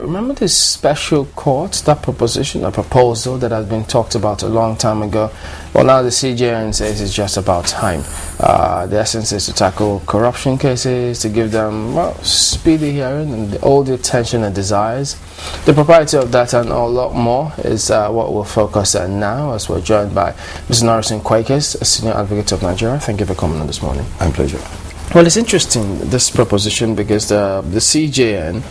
remember this special court, that proposition, a proposal that has been talked about a long time ago? Well, now the CJN says it's just about time. The essence is to tackle corruption cases, to give them, well, speedy hearing and all the attention and desires. The propriety of that and a lot more is what we'll focus on now, as we're joined by Mr. Norrison Quakers, a senior advocate of Nigeria. Thank you for coming on this morning. My pleasure. Well, it's interesting, this proposition, because the CJN,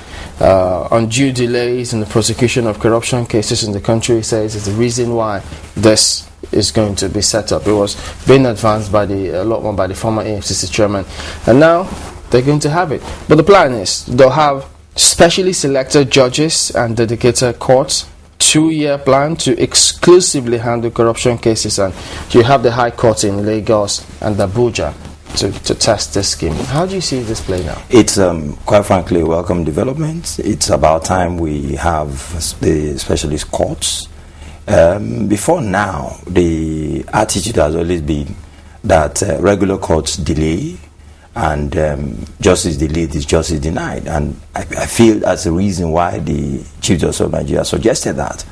undue delays in the prosecution of corruption cases in the country, says is the reason why this is going to be set up. It was being advanced by a lot more by the former AFCC chairman, and now they're going to have it. But the plan is they'll have specially selected judges and dedicated courts, 2-year plan to exclusively handle corruption cases, and you have the High Court in Lagos and Abuja to test this scheme. How do you see this playing out? It's quite frankly a welcome development. It's about time we have the specialist courts. Before now, the attitude has always been that regular courts delay, and justice delayed is justice denied. And I feel that's the reason why the Chief Justice of Nigeria suggested that.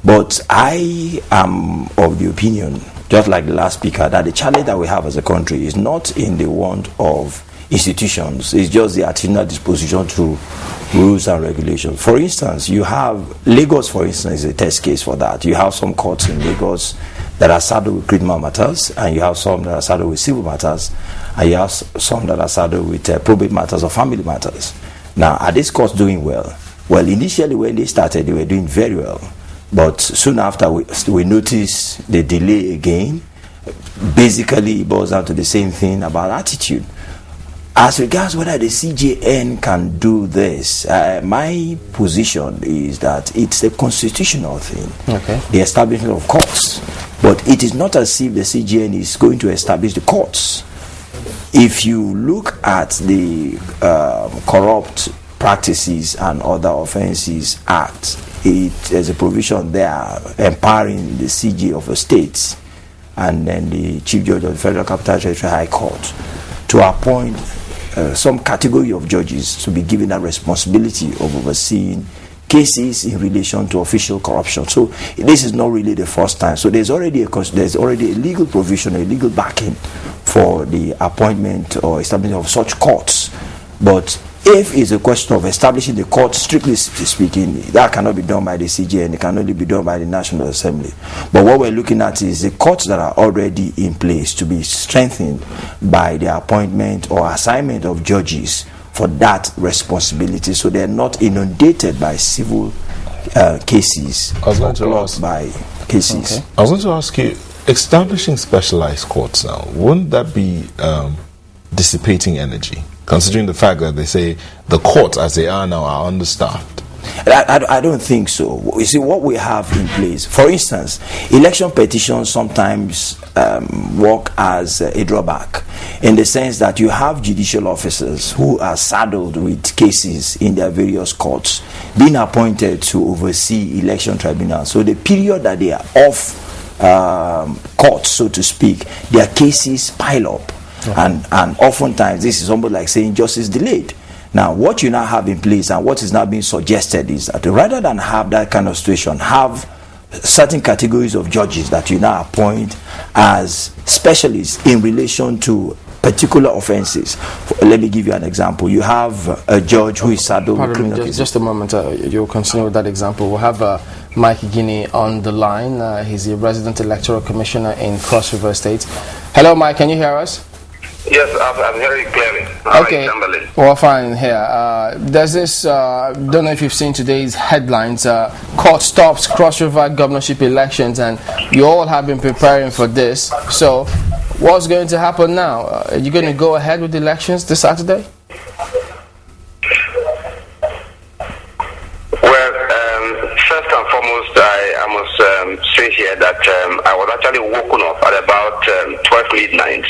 But I am of the opinion, just like the last speaker, that the challenge that we have as a country is not in the want of institutions, it's just the attitudinal disposition through rules and regulations. For instance, you have Lagos, for instance, is a test case for that. You have some courts in Lagos that are saddled with criminal matters, and you have some that are saddled with civil matters, and you have some that are saddled with probate matters or family matters. Now, are these courts doing well? Well, initially when they started, they were doing very well. But soon after, we noticed the delay again. Basically, it boils down to the same thing about attitude. As regards whether the CJN can do this, my position is that it's a constitutional thing, the establishment of courts. But it is not as if the CJN is going to establish the courts. If you look at the Corrupt Practices and Other Offences Act, there's a provision there empowering the CJ of a state and then the Chief Judge of the Federal Capital Territory High Court to appoint some category of judges to be given that responsibility of overseeing cases in relation to official corruption. So this is not really the first time. So there's already a legal provision, a legal backing for the appointment or establishment of such courts. But if it's a question of establishing the court, strictly speaking, that cannot be done by the CJN, it can only be done by the National Assembly. But what we're looking at is the courts that are already in place to be strengthened by the appointment or assignment of judges for that responsibility, so they're not inundated by civil cases or blocked by cases. I was going to ask you, establishing specialized courts now, wouldn't that be dissipating energy? Considering the fact that they say the courts as they are now are understaffed? I don't think so. You see, what we have in place, for instance, election petitions sometimes work as a drawback, in the sense that you have judicial officers who are saddled with cases in their various courts being appointed to oversee election tribunals. So the period that they are off court, so to speak, their cases pile up. And oftentimes this is almost like saying justice delayed. Now, what you now have in place and what is now being suggested is that rather than have that kind of situation, have certain categories of judges that you now appoint as specialists in relation to particular offenses. Let me give you an example. You have a judge who is saddled with criminal cases. Just a moment, you'll continue with that example. We'll have Mike Guinea on the line. He's the resident electoral commissioner in Cross River State. Hello, Mike, can you hear us? Yes, I'm hearing clearly. Okay, well, fine here. There's this, don't know if you've seen today's headlines, court stops Cross River governorship elections, and you all have been preparing for this. So, what's going to happen now? Are you going to go ahead with the elections this Saturday? Well, first and foremost, I must say here that I was actually woken up at about 12 midnight.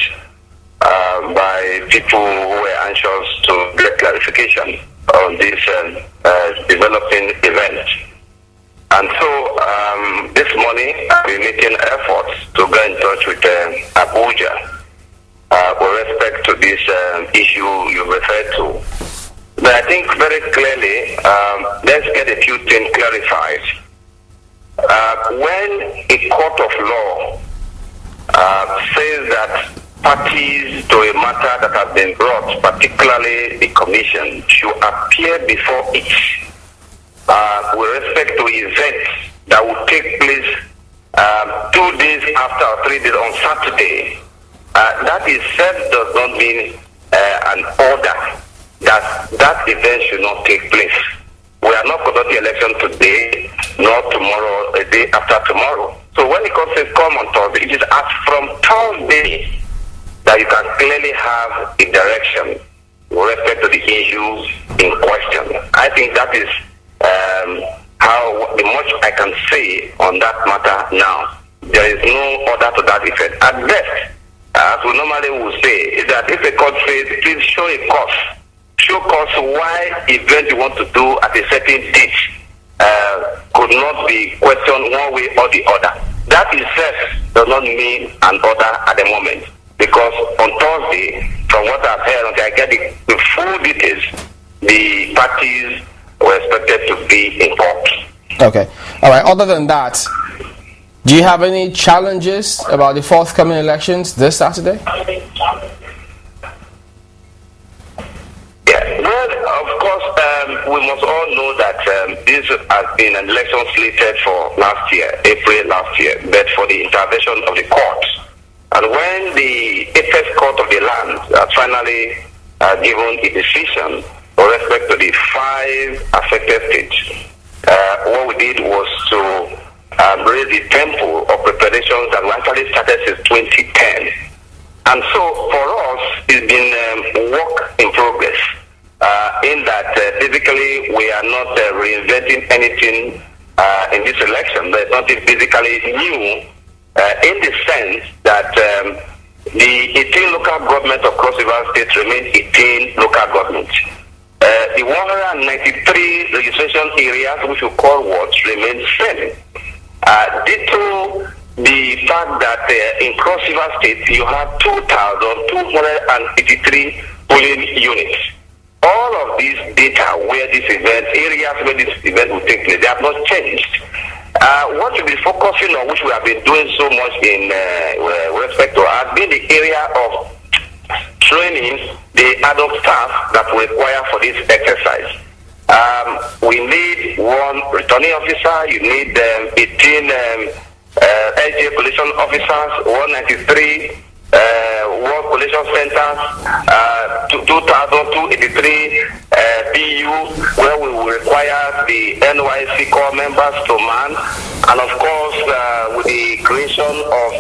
By people who were anxious to get clarification on this developing event. And so this morning I've been making efforts to get in touch with Abuja with respect to this issue you referred to. but I think very clearly, let's get a few things clarified. When a court of law says that parties to a matter that has been brought, particularly the commission, should appear before it with respect to events that will take place 2 days after or 3 days on Saturday, that itself does not mean an order that event should not take place. We are not conducting election today, nor tomorrow, a day after tomorrow. So when the court says come on Thursday, it is as from Thursday that you can clearly have a direction with respect to the issues in question. I think that is how much I can say on that matter now. There is no order to that effect. At best, as we normally will say, is that if a court says, please show a cause, show cause why event you want to do at a certain date could not be questioned one way or the other. That itself does not mean an order at the moment, because on Thursday, from what I've heard, until I get the full details, the parties were expected to be in court. Okay. All right. Other than that, do you have any challenges about the forthcoming elections this Saturday? Yeah. Well, of course, we must all know that this has been an election slated for last year, April last year, but for the intervention of the courts. And when the apex court of the land has finally given a decision with respect to the 5 affected states, what we did was to raise the tempo of preparations that we actually started since 2010. And so for us, it's been work in progress in that basically we are not reinventing anything in this election. There's nothing basically new in the sense that the 18 local governments of Cross River State remain 18 local governments. The 193 registration areas, which we call wards, remain same. Ditto the fact that in Cross River State you have 2,283 polling units. All of these data where this event, areas where this event will take place, they have not changed. What we'll be focusing on, which we have been doing so much in respect to, has been the area of training the adult staff that we require for this exercise. We need 1 returning officer, you need 18 LGA collection officers, 193 work collection centers, 2,283 PU, where we will require the NYC core members to man, and of course with the creation of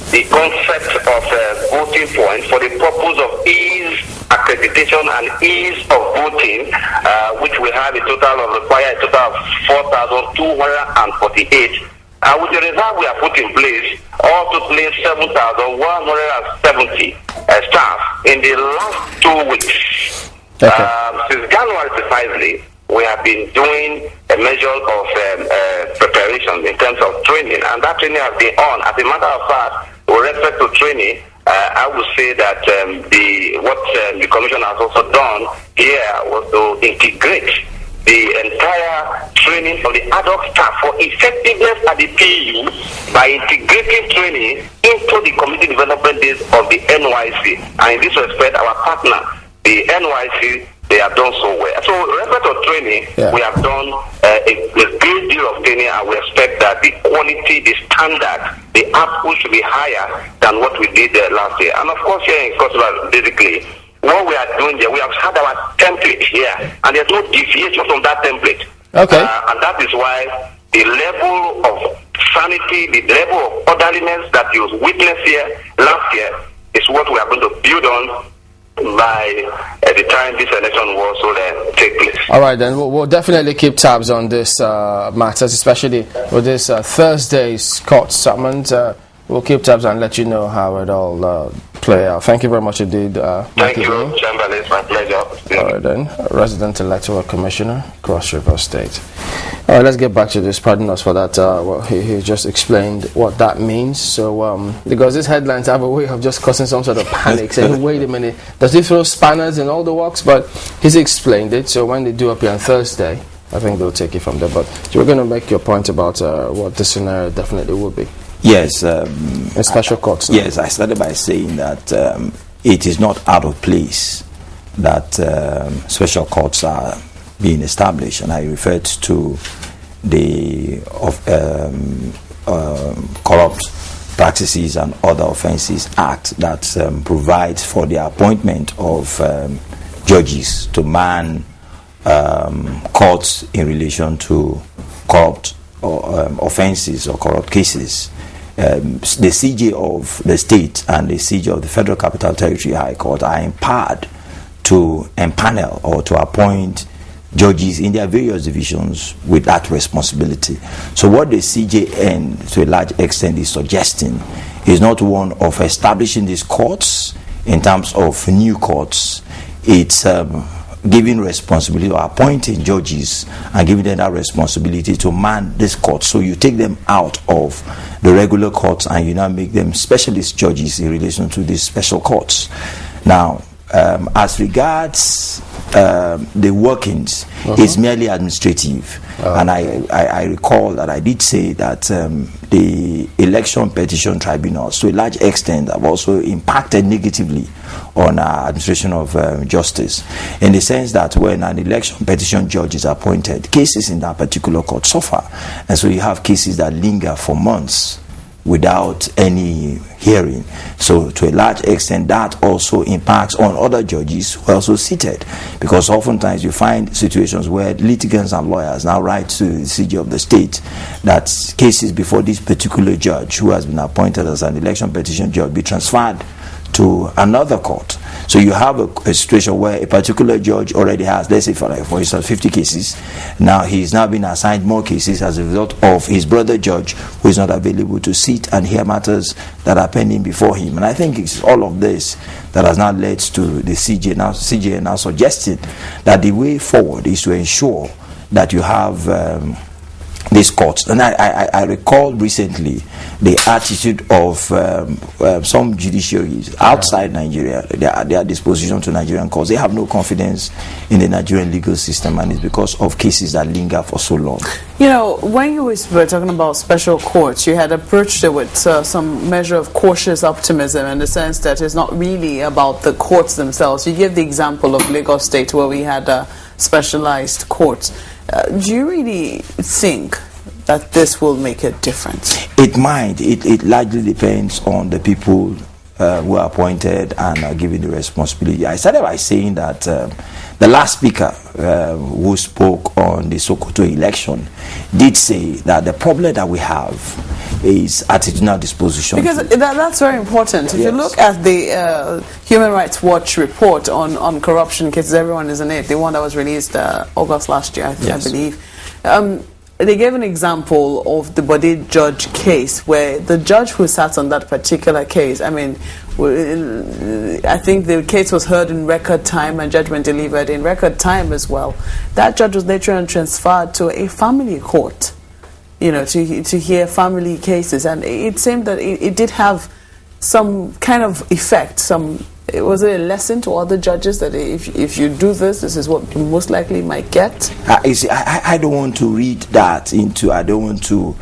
the concept of voting points for the purpose of ease accreditation and ease of voting, which we have a total of 4,248. With the reserve we have put in place, all to place 7,170 staff in the last 2 weeks. Okay. Since January precisely, we have been doing a measure of preparation in terms of training, and that training has been on. As a matter of fact, with respect to training, I would say that the Commission has also done here was to integrate the entire training of the adult staff for effectiveness at the PU by integrating training into the community development days of the NYC. And in this respect, our partner, the NYC, they have done so well. So, with respect to training, we have done a great deal of training, and we expect that the quality, the standard, the output should be higher than what we did last year. And of course, here in Kosovo, basically, what we are doing there, we have had our template here, and there's no deviation from that template. Okay. And that is why the level of sanity, the level of orderliness that you witnessed here last year is what we are going to build on by the time this election will also take place. All right, then we'll definitely keep tabs on this matters, especially with this Thursday's court summons. we'll keep tabs and let you know how it all play out. Thank you very much indeed. Thank you, Chamberlain. It's my pleasure. All right then, Resident Electoral Commissioner, Cross River State. All right, let's get back to this. Pardon us for that. Well, he just explained what that means. So, because these headlines have a way of just causing some sort of panic, saying, wait a minute, does he throw spanners in all the works? But he's explained it. So when they do appear on Thursday, I think they'll take it from there. But you're going to make your point about what the scenario definitely will be. Yes. In special courts. Yes, I started by saying that it is not out of place that special courts are being established, and I referred to the Corrupt Practices and Other Offences Act that provides for the appointment of judges to man courts in relation to corrupt offences or corrupt cases. The CJ of the state and the CJ of the Federal Capital Territory High Court are empowered to empanel or to appoint judges in their various divisions with that responsibility. So what the CJN to a large extent is suggesting is not one of establishing these courts in terms of new courts. It's giving responsibility or appointing judges and giving them that responsibility to man this court. So you take them out of the regular courts and you now make them specialist judges in relation to these special courts. Now, as regards the workings, it's merely administrative. And I recall that I did say that the election petition tribunals, to a large extent, have also impacted negatively on our administration of justice, in the sense that when an election petition judge is appointed, cases in that particular court suffer. And so you have cases that linger for months without any hearing. So to a large extent, that also impacts on other judges who are also seated, because oftentimes you find situations where litigants and lawyers now write to the CJ of the state that cases before this particular judge who has been appointed as an election petition judge be transferred to another court. So you have a situation where a particular judge already has, let's say for instance, 50 cases. Now he's now been assigned more cases as a result of his brother judge who is not available to sit and hear matters that are pending before him. And I think it's all of this that has now led to the CJ now suggesting that the way forward is to ensure that you have these courts. And I recall recently the attitude of some judiciaries outside Nigeria, their disposition to Nigerian courts. They have no confidence in the Nigerian legal system, and it's because of cases that linger for so long. You know, when you were talking about special courts, you had approached it with some measure of cautious optimism, in the sense that it's not really about the courts themselves. You gave the example of Lagos State, where we had specialized courts. Do you really think that this will make a difference? It might. It largely depends on the people who are appointed and are given the responsibility. I started by saying that the last speaker who spoke on the Sokoto election did say that the problem that we have is attitudinal disposition. Because that's very important. If you look at the Human Rights Watch report on corruption cases, everyone is in it, the one that was released August last year, I believe. They gave an example of the Bode judge case, where the judge who sat on that particular case, I mean, I think the case was heard in record time and judgment delivered in record time as well. That judge was later transferred to a family court, you know, to hear family cases, and it seemed that it did have some kind of effect. Was it a lesson to other judges that if you do this, this is what you most likely might get? I don't want to read that into, I don't want to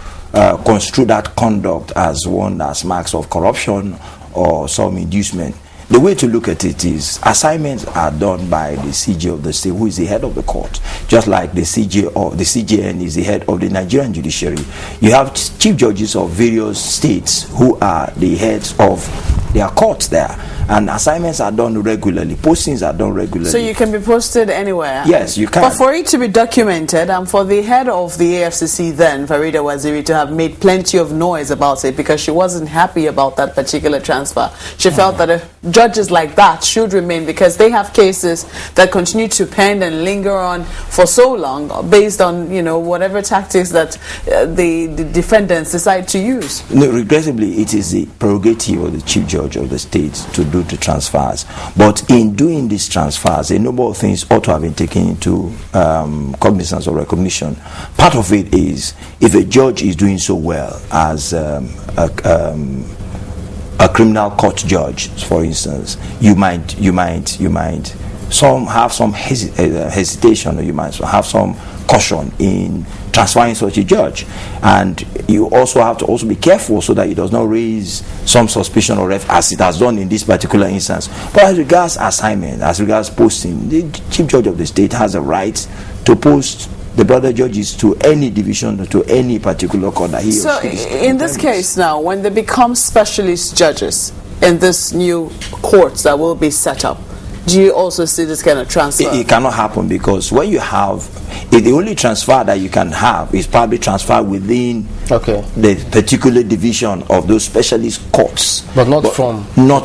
construe that conduct as one that's marks of corruption or some inducement. The way to look at it is assignments are done by the CJ of the state, who is the head of the court, just like the CJ of the CJN is the head of the Nigerian judiciary. You have chief judges of various states who are the heads of their courts there, and assignments are done regularly, postings are done regularly. So you can be posted anywhere? Yes, you can. But for it to be documented, and for the head of the AFCC then, Farida Waziri, to have made plenty of noise about it because she wasn't happy about that particular transfer. She felt that judges like that should remain because they have cases that continue to pen and linger on for so long based on, you know, whatever tactics that the defendants decide to use. No, regrettably, it is the prerogative of the Chief Judge of the state to do the transfers. But in doing these transfers, a number of things ought to have been taken into cognizance or recognition. Part of it is if a judge is doing so well as a criminal court judge, for instance, you might have some hesitation, or you might have some caution in transferring such a judge, and you also have to be careful so that it does not raise some suspicion or as it has done in this particular instance. But as regards assignment, as regards posting, the Chief Judge of the state has a right to post the brother judges to any division, to any particular court that he so or she is. In this case now, when they become specialist judges in this new courts that will be set up, do you also see this kind of transfer? It cannot happen because when you have, the only transfer that you can have is probably transfer within the particular division of those specialist courts. But not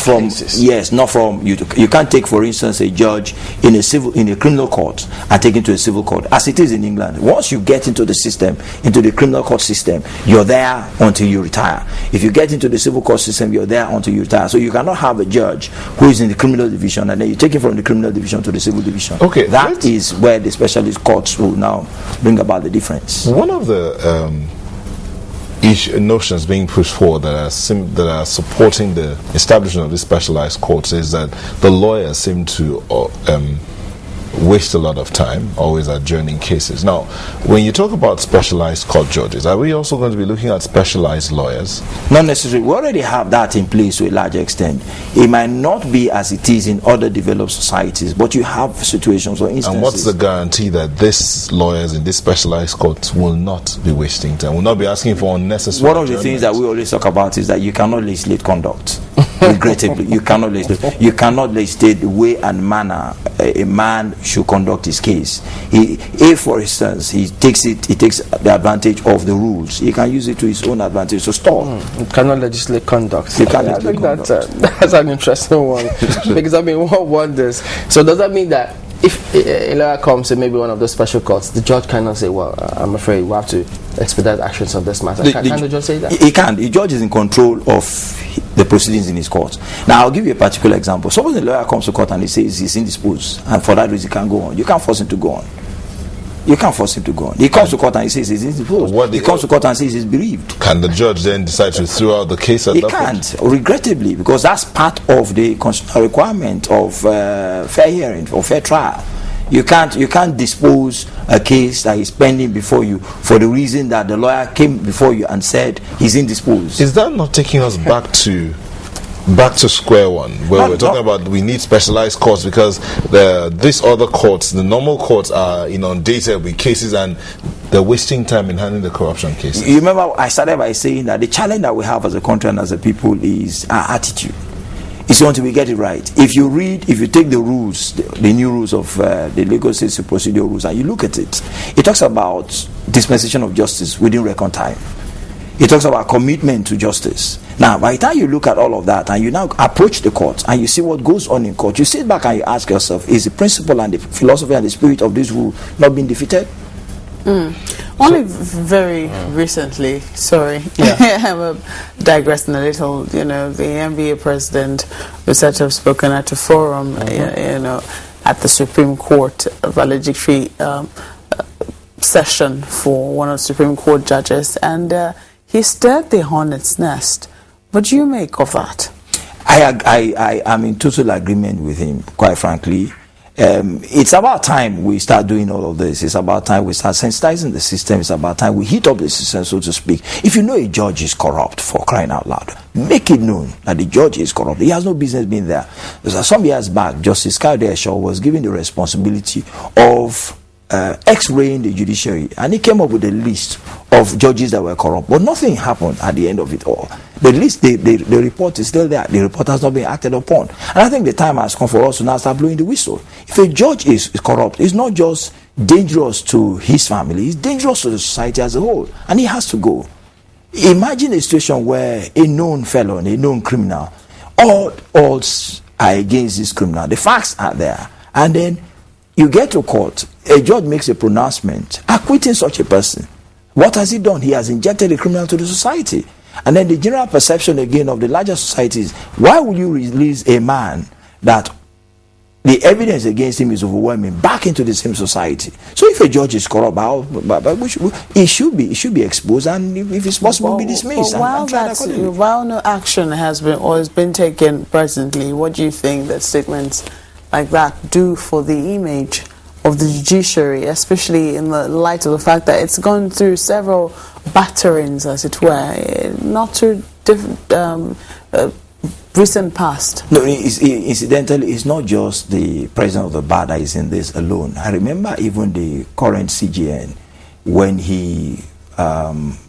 from cases. Yes, not from you can't take, for instance, a judge in a criminal court and take him to a civil court, as it is in England. Once you get into the system, into the criminal court system, you're there until you retire. If you get into the civil court system, you're there until you retire. So you cannot have a judge who is in the criminal division and then you take him from the criminal division to the civil division. Okay, that is where the specialist courts will now bring about the difference. One of the notions being pushed forward that are supporting the establishment of these specialized courts is that the lawyers seem to waste a lot of time, always adjourning cases. Now, when you talk about specialized court judges, are we also going to be looking at specialized lawyers? Not necessarily. We already have that in place to a large extent. It might not be as it is in other developed societies, but you have situations or instances. And what's the guarantee that these lawyers in these specialized courts will not be wasting time, will not be asking for unnecessary One of the things that we always talk about is that you cannot legislate conduct. Regrettably, you cannot legislate the way and manner a man should conduct his case. If, for instance, he takes the advantage of the rules, he can use it to his own advantage to stall. You cannot legislate conduct. You can't legislate conduct. That's an interesting one because one wonders. So does that mean that if a lawyer comes to maybe one of those special courts, the judge cannot say, well, I'm afraid we have to expedite actions on this matter? Can the judge say that? He can. The judge is in control of the proceedings in his court. Now, I'll give you a particular example. Suppose the lawyer comes to court and he says he's indisposed, and for that reason he can't go on. You can't force him to go on. You can't force him to go on. He comes to court and he says he's indisposed. He comes to court and says he's bereaved. Can the judge then decide to throw out the case at that point? He can't, regrettably, because that's part of the constitutional requirement of fair hearing or fair trial. You can't dispose a case that is pending before you for the reason that the lawyer came before you and said he's indisposed. Is that not taking us back to square one, where we're talking about we need specialized courts because these other courts, the normal courts, are inundated with cases and they're wasting time in handling the corruption cases? You remember I started by saying that the challenge that we have as a country and as a people is our attitude. It's until we get it right. If you take the rules, the new rules of the Lagos State Procedural Rules, and you look at it, it talks about dispensation of justice within record time. It talks about commitment to justice. Now, by the time you look at all of that and you now approach the court and you see what goes on in court, you sit back and you ask yourself, is the principle and the philosophy and the spirit of this rule not being defeated? Only very recently, sorry, I'm digressing a little, the NBA president was said to have spoken at a forum, at the Supreme Court, a valedictory session for one of the Supreme Court judges, and he stirred the hornet's nest. What do you make of that? I am in total agreement with him, quite frankly. It's about time we start doing all of this. It's about time we start sensitizing the system. It's about time we heat up the system, so to speak. If you know a judge is corrupt, for crying out loud, make it known that the judge is corrupt. He has no business being there. Some years back, Justice Kayode Esho was given the responsibility of x-raying the judiciary, and he came up with a list of judges that were corrupt, but nothing happened at the end of it all. The list, the report is still there. The report has not been acted upon. And I think the time has come for us to now start blowing the whistle. If a judge is corrupt, it's not just dangerous to his family, it's dangerous to the society as a whole, and he has to go. Imagine a situation where a known felon, a known criminal, all odds are against this criminal. The facts are there. And then you get to court, a judge makes a pronouncement acquitting such a person. What has he done? He has injected a criminal to the society. And then the general perception again of the larger societies, why would you release a man that the evidence against him is overwhelming back into the same society? So if a judge is corrupt, it should be exposed, and if it's possible, be dismissed. While no action has been or has been taken presently, what do you think that statements like that do for the image of the judiciary, especially in the light of the fact that it's gone through several batterings, as it were, not too recent past? No, incidentally, it's not just the president of the bar that is in this alone. I remember even the current CJN, when he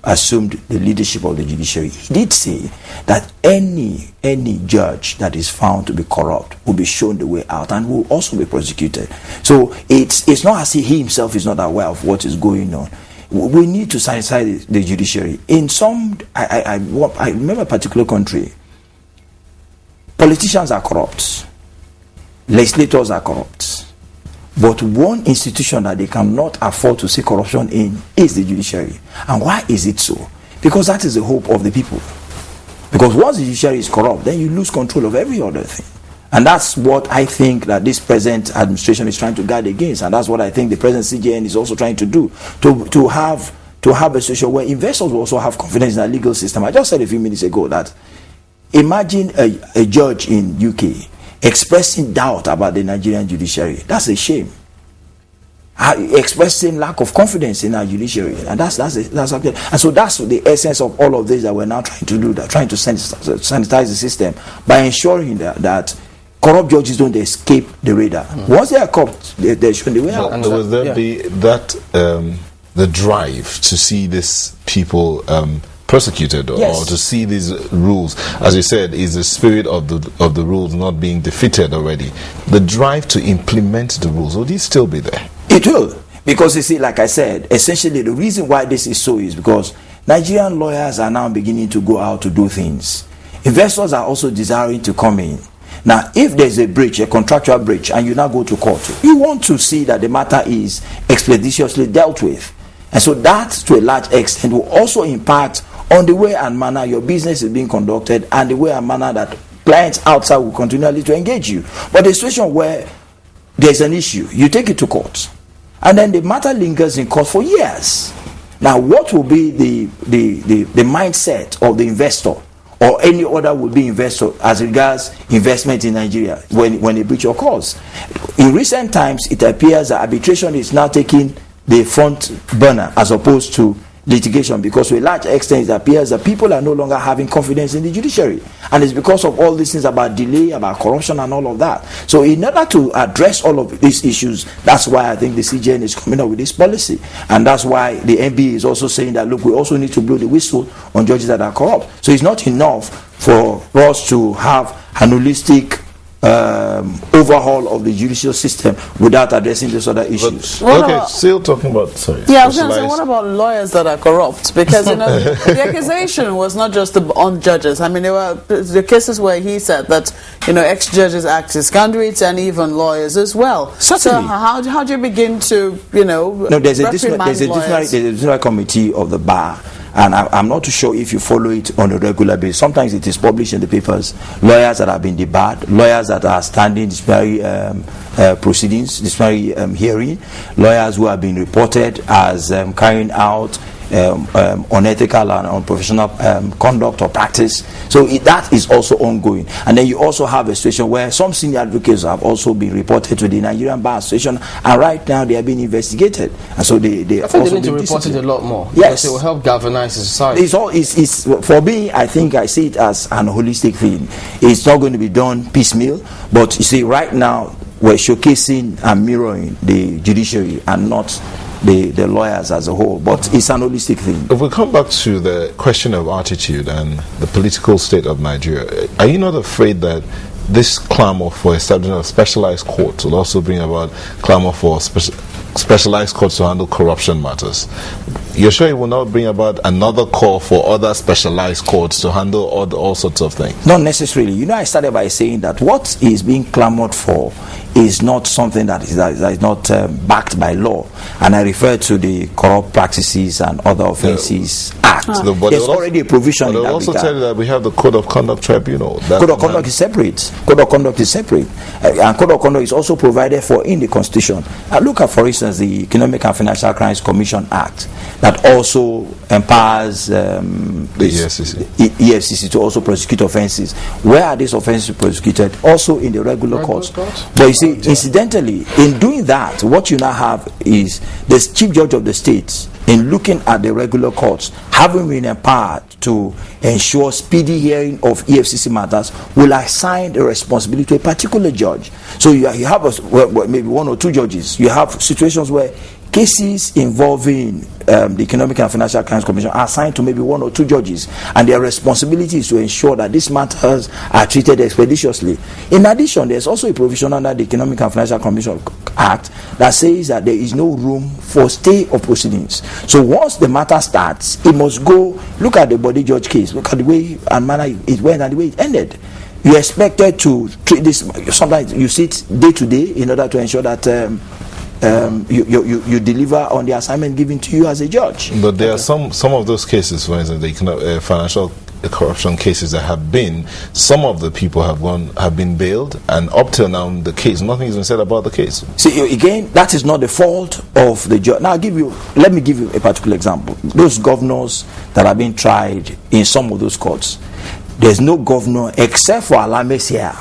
assumed the leadership of the judiciary, he did say that any judge that is found to be corrupt will be shown the way out and will also be prosecuted. So it's not as if he himself is not aware of what is going on. We need to sanitize the judiciary. In some, I remember a particular country, politicians are corrupt, legislators are corrupt, but one institution that they cannot afford to see corruption in is the judiciary. And why is it so? Because that is the hope of the people. Because once the judiciary is corrupt, then you lose control of every other thing. And that's what I think that this present administration is trying to guard against. And that's what I think the present CJN is also trying to do, to have a situation where investors will also have confidence in our legal system. I just said a few minutes ago that imagine a judge in UK expressing doubt about the Nigerian judiciary. That's a shame. Expressing lack of confidence in our judiciary, and that's something. And so that's the essence of all of this that we're now trying to do, that trying to sanitize the system by ensuring that corrupt judges don't escape the radar. Once they are corrupt, they're shown the way out. And will there be that the drive to see these people prosecuted, or to see these rules, as you said, is the spirit of the rules not being defeated already? The drive to implement the rules, will these still be there? It will, because you see, like I said, essentially the reason why this is so is because Nigerian lawyers are now beginning to go out to do things. Investors are also desiring to come in. Now, if there's a breach, a contractual breach, and you now go to court, you want to see that the matter is expeditiously dealt with. And so that, to a large extent, will also impact on the way and manner your business is being conducted, and the way and manner that clients outside will continually to engage you. But the situation where there's an issue, you take it to court, and then the matter lingers in court for years. Now, what will be the mindset of the investor or any other would-be investor as regards investment in Nigeria when a breach occurs? In recent times, it appears that arbitration is now taking the front burner as opposed to litigation, because to a large extent it appears that people are no longer having confidence in the judiciary, and it's because of all these things about delay, about corruption and all of that. So in order to address all of these issues, that's why I think the CJN is coming up with this policy, and that's why the MB is also saying that, look, we also need to blow the whistle on judges that are corrupt. So it's not enough for us to have an holistic overhaul of the judicial system without addressing these other issues. Still talking about, sorry. Yeah, I was going to say, what about lawyers that are corrupt? Because, the accusation was not just on judges. I mean, there were the cases where he said that, ex-judges act as conduits, and even lawyers as well. Certainly. So how do you begin to, No, there's a disciplinary committee of the bar. And I'm not too sure if you follow it on a regular basis. Sometimes it is published in the papers. Lawyers that have been debarred, lawyers that are standing disciplinary proceedings, disciplinary hearing, lawyers who have been reported as carrying out unethical and unprofessional conduct or practice. So that is also ongoing. And then you also have a situation where some senior advocates have also been reported to the Nigerian Bar Association, and right now they are being investigated. And so they I think they need to report it a lot more. Yes, because it will help galvanize the society. It's for me, I think I see it as an holistic thing. It's not going to be done piecemeal, but you see, right now were showcasing and mirroring the judiciary and not the lawyers as a whole. But it's an holistic thing. If we come back to the question of attitude and the political state of Nigeria, are you not afraid that this clamor for establishing of specialized courts will also bring about clamor for specialized courts to handle corruption matters? You're sure it will not bring about another call for other specialized courts to handle all sorts of things? Not necessarily. You know, I started by saying that what is being clamored for is not something that is not backed by law. And I refer to the Corrupt Practices and Other Offences Act. There's already a provision in that. I'll also tell you that we have the Code of Conduct Tribunal. Code of Conduct is separate. Code of Conduct is separate. And Code of Conduct is also provided for in the Constitution. Look at, for instance, the Economic and Financial Crimes Commission Act that also empowers the EFCC to also prosecute offences. Where are these offences prosecuted? Also in the regular courts. But you see, incidentally, in doing that, what you now have is the Chief Judge of the State, in looking at the regular courts, having been empowered to ensure speedy hearing of EFCC matters, will assign the responsibility to a particular judge. So you have maybe one or two judges. You have situations where cases involving the Economic and Financial Crimes Commission are assigned to maybe one or two judges, and their responsibility is to ensure that these matters are treated expeditiously. In addition, there's also a provision under the Economic and Financial Commission Act that says that there is no room for stay of proceedings. So once the matter starts, it must go. Look at the body judge case. Look at the way and manner it went and the way it ended. You're expected to treat this. Sometimes you sit day to day in order to ensure that you deliver on the assignment given to you as a judge. But there are some of those cases, for instance, the financial corruption cases that have been, some of the people have been bailed, and up till now the case, nothing has been said about the case. See, again, that is not the fault of the judge. Now let me give you a particular example. Those governors that have been tried in some of those courts, there's no governor except for Alames here.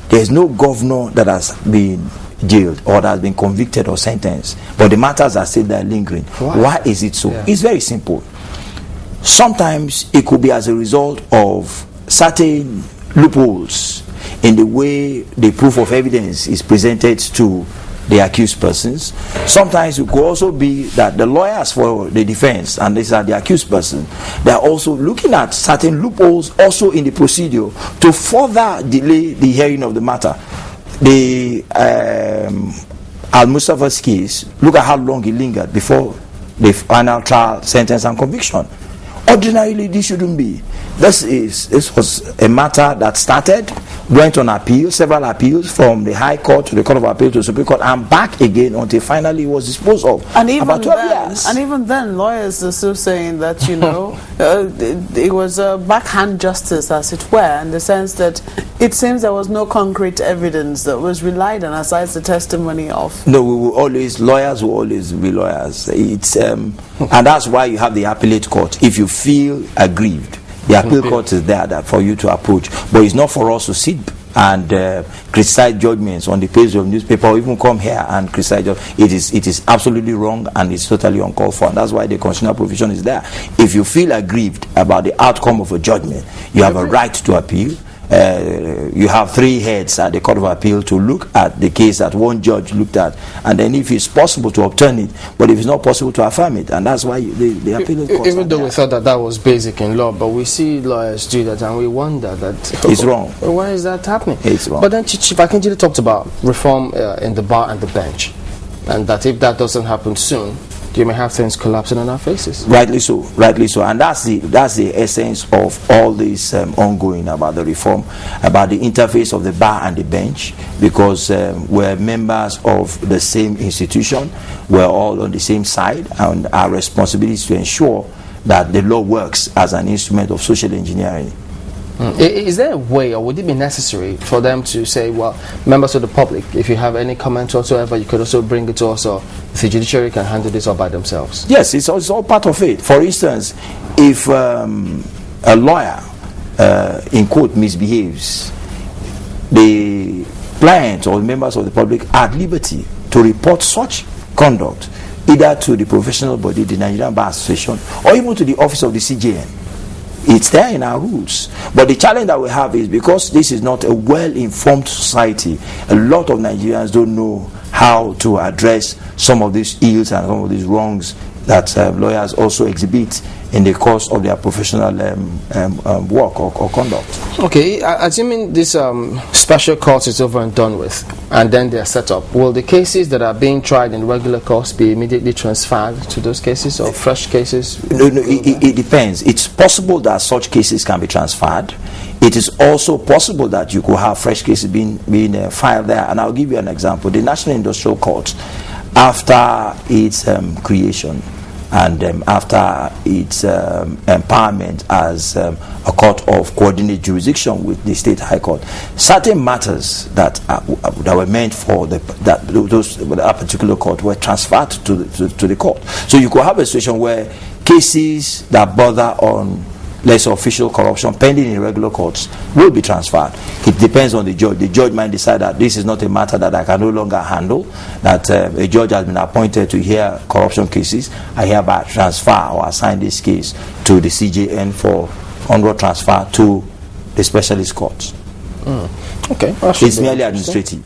There's no governor that has been jailed or that has been convicted or sentenced, but the matters are still there lingering. Why is it so? It's very simple. Sometimes it could be as a result of certain loopholes in the way the proof of evidence is presented to the accused persons. Sometimes it could also be that the lawyers for the defense, and these are the accused person, they are also looking at certain loopholes also in the procedure to further delay the hearing of the matter. The Al-Mustafa's case, look at how long he lingered before the final trial, sentence and conviction. Ordinarily, this shouldn't be. This was a matter that started, went on appeal, several appeals from the High Court to the Court of Appeal to the Supreme Court, and back again until finally it was disposed of. And even about 12 years. And even then, lawyers are still saying that, you know, it was a backhand justice, as it were, in the sense that it seems there was no concrete evidence that was relied on aside the testimony of. No, lawyers will always be lawyers. It's and that's why you have the appellate court. If you feel aggrieved, the appeal court is there for you to approach. But it's not for us to sit and criticize judgments on the page of newspaper, or even come here and criticize. It is absolutely wrong, and it's totally uncalled for. And that's why the constitutional provision is there. If you feel aggrieved about the outcome of a judgment, you have a right to appeal. You have 3 heads at the Court of Appeal to look at the case that one judge looked at, and then if it's possible to overturn it, but if it's not possible to affirm it, and that's why the appellate court. Even though we thought that was basic in law, but we see lawyers do that, and we wonder that it's wrong. Why is that happening? It's wrong. But then Chief Akinjide talked about reform in the bar and the bench, and that if that doesn't happen soon, you may have things collapsing on our faces. Rightly so, and that's the essence of all this ongoing about the reform, about the interface of the bar and the bench, because we're members of the same institution, we're all on the same side, and our responsibility is to ensure that the law works as an instrument of social engineering. Is there a way, or would it be necessary for them to say, well, members of the public, if you have any comment whatsoever, you could also bring it to us, or if the judiciary can handle this all by themselves? Yes, it's all part of it. For instance, if a lawyer in court misbehaves, the client or members of the public are at liberty to report such conduct either to the professional body, the Nigerian Bar Association, or even to the office of the CJN. It's there in our rules. But the challenge that we have is because this is not a well-informed society, a lot of Nigerians don't know how to address some of these ills and some of these wrongs that lawyers also exhibit in the course of their professional work or conduct. Okay, assuming this special court is over and done with, and then they're set up, will the cases that are being tried in regular courts be immediately transferred to those cases, or fresh cases? No, it depends. It's possible that such cases can be transferred. It is also possible that you could have fresh cases being filed there. And I'll give you an example. The National Industrial Court, after its creation, and after its empowerment as a court of coordinate jurisdiction with the state high court, certain matters that were meant for that particular court were transferred to the court. So you could have a situation where cases that border on less official corruption pending in regular courts will be transferred. It depends on the judge. The judge might decide that this is not a matter that I can no longer handle, that a judge has been appointed to hear corruption cases. I hereby transfer or assign this case to the CJN for onward transfer to the specialist courts. Okay, it's merely administrative.